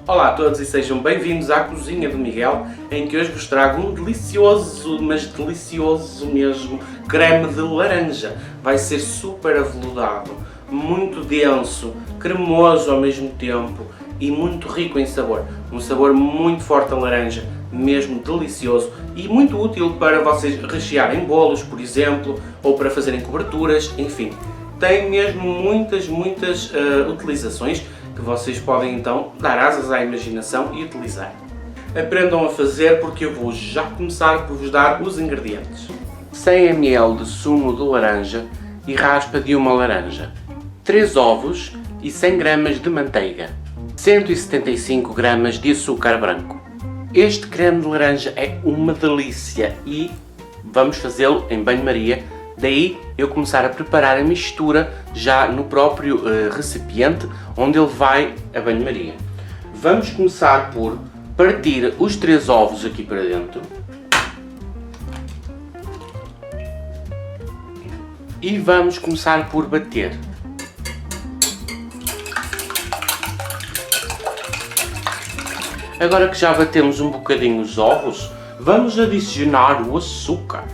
Olá a todos e sejam bem-vindos à cozinha do Miguel, em que hoje vos trago um delicioso, mas delicioso mesmo, creme de laranja. Vai ser super aveludado, muito denso, cremoso ao mesmo tempo e muito rico em sabor. Um sabor muito forte a laranja, mesmo delicioso e muito útil para vocês rechearem bolos, por exemplo, ou para fazerem coberturas, enfim. Tem mesmo muitas utilizações que vocês podem então dar asas à imaginação e utilizar. Aprendam a fazer porque eu vou já começar por vos dar os ingredientes. 100 ml de sumo de laranja e raspa de uma laranja, 3 ovos e 100 gramas de manteiga, 175 gramas de açúcar branco. Este creme de laranja é uma delícia e vamos fazê-lo em banho-maria. Daí eu começar a preparar a mistura já no próprio recipiente onde ele vai a banho-maria. Vamos começar por partir os 3 ovos aqui para dentro. E vamos começar por bater. Agora que já batemos um bocadinho os ovos, vamos adicionar o açúcar.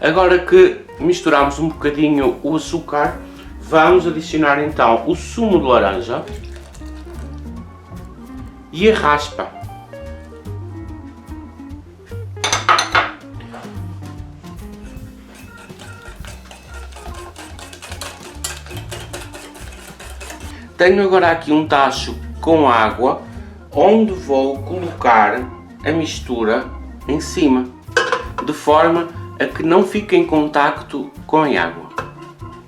Agora que misturamos um bocadinho o açúcar, vamos adicionar então o sumo de laranja e a raspa. Tenho agora aqui um tacho com água, onde vou colocar a mistura em cima, de forma a que não fique em contacto com a água.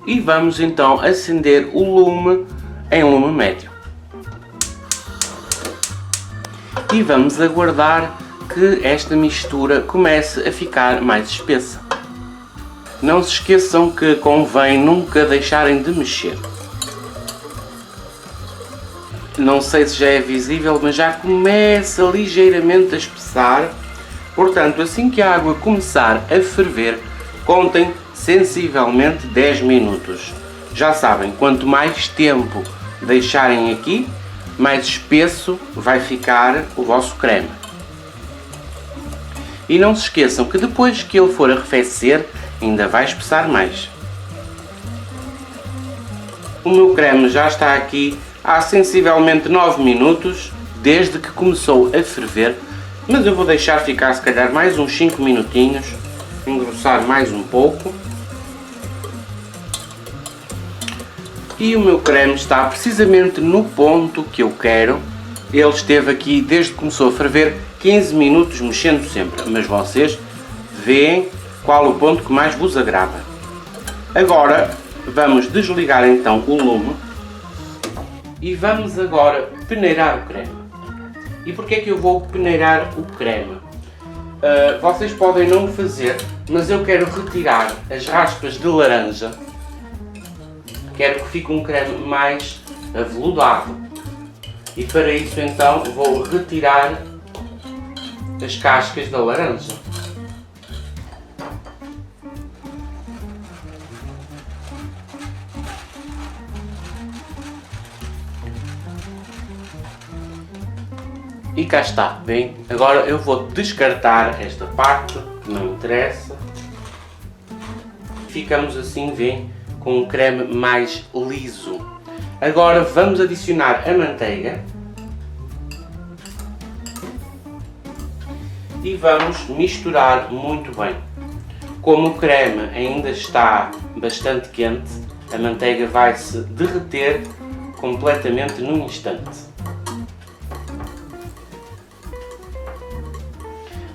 E vamos então acender o lume em lume médio. E vamos aguardar que esta mistura comece a ficar mais espessa. Não se esqueçam que convém nunca deixarem de mexer. Não sei se já é visível, mas já começa ligeiramente a espessar. Portanto, assim que a água começar a ferver, contem sensivelmente 10 minutos. Já sabem, quanto mais tempo deixarem aqui, mais espesso vai ficar o vosso creme. E não se esqueçam que depois que ele for arrefecer, ainda vai espessar mais. O meu creme já está aqui há sensivelmente 9 minutos, desde que começou a ferver. Mas eu vou deixar ficar se calhar mais uns 5 minutinhos, engrossar mais um pouco. E o meu creme está precisamente no ponto que eu quero. Ele esteve aqui desde que começou a ferver 15 minutos, mexendo sempre, mas vocês veem qual o ponto que mais vos agrada. Agora vamos desligar então o lume e vamos agora peneirar o creme. E porquê é que eu vou peneirar o creme? Vocês podem não o fazer, mas eu quero retirar as raspas de laranja. Quero que fique um creme mais aveludado. E para isso então vou retirar as cascas da laranja. E cá está, bem, agora eu vou descartar esta parte, que não interessa. Ficamos assim, bem, com um creme mais liso. Agora vamos adicionar a manteiga. E vamos misturar muito bem. Como o creme ainda está bastante quente, a manteiga vai se derreter completamente num instante.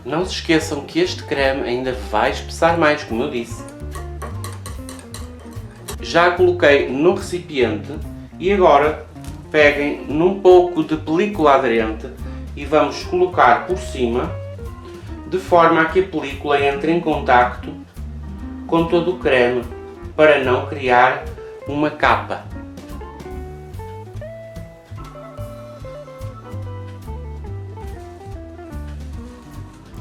Não se esqueçam que este creme ainda vai espessar mais, como eu disse. Já coloquei no recipiente e agora peguem num pouco de película aderente e vamos colocar por cima, de forma a que a película entre em contacto com todo o creme, para não criar uma capa.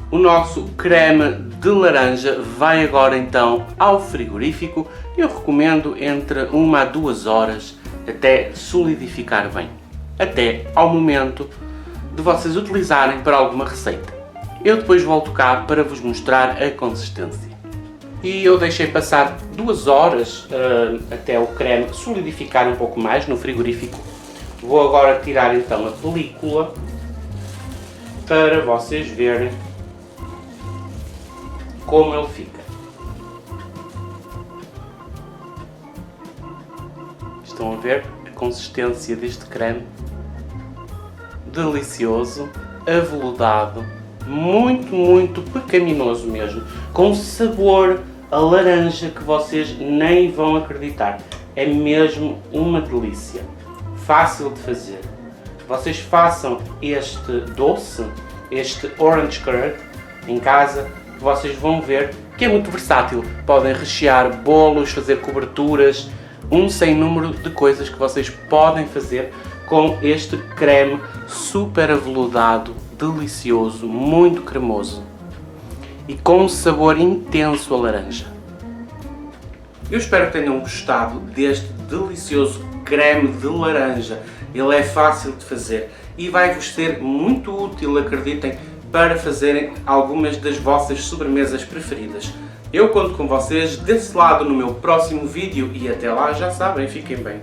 O nosso creme de de laranja vai agora então ao frigorífico. Eu recomendo entre 1 a 2 horas até solidificar bem, até ao momento de vocês utilizarem para alguma receita. Eu depois volto cá para vos mostrar a consistência. E eu deixei passar 2 horas até o creme solidificar um pouco mais no frigorífico. Vou agora tirar então a película para vocês verem como ele fica. Estão a ver a consistência deste creme? Delicioso, aveludado, muito pecaminoso mesmo, com sabor a laranja que vocês nem vão acreditar. É mesmo uma delícia, fácil de fazer. Vocês façam este doce, este orange curd em casa, vocês vão ver que é muito versátil. Podem rechear bolos, fazer coberturas, um sem número de coisas que vocês podem fazer com este creme super aveludado, delicioso, muito cremoso e com um sabor intenso a laranja. Eu espero que tenham gostado deste delicioso creme de laranja. Ele é fácil de fazer e vai-vos ser muito útil, acreditem, para fazerem algumas das vossas sobremesas preferidas. Eu conto com vocês desse lado no meu próximo vídeo e até lá, já sabem, fiquem bem.